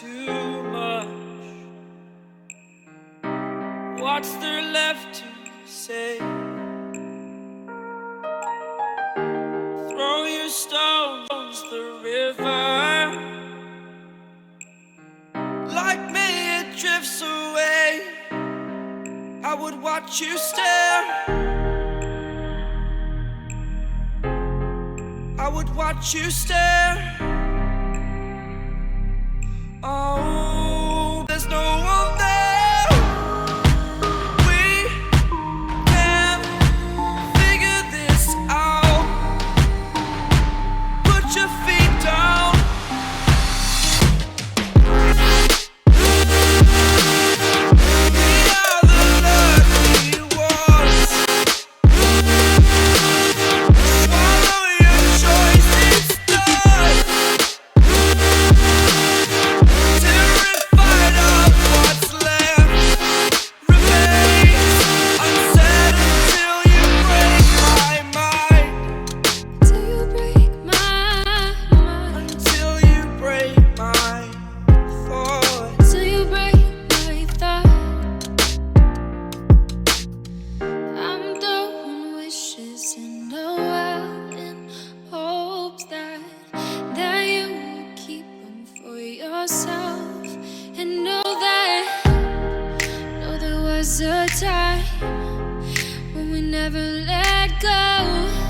too much. What's there left to say? Throw your stones the river. Like me it drifts away. I would watch you stare. I would watch you stare. Oh, there's no one there. We can figure this out. Put your feet down. We are the lucky ones. Swallow your choice, it's done. Terrified of what's left remains unsaid until you break my mind. Till you break my mind. Until you break my thoughts. Till you break my thought. I'm throwing wishes in the well in hopes that you will keep them for yourself. And know there was a time when we never let go.